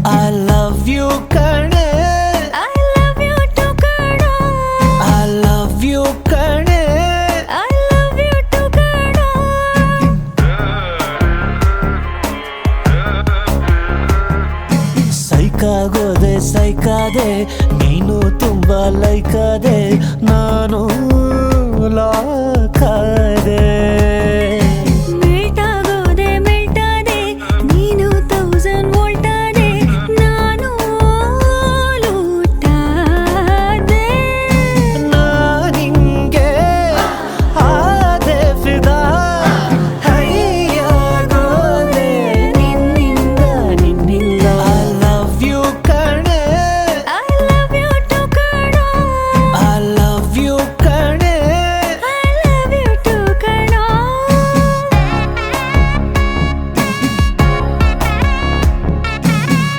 I love you ಕಣೆ I love you too ಕಣ I love you ಕಣೆ I love you too ಕಣ ಸೈಕಾಗೋದೆ ಸೈಕಾದೆ ನೀನು ತುಂಬಾ ಲೈಕಾದೆ ನಾನು ಲಾ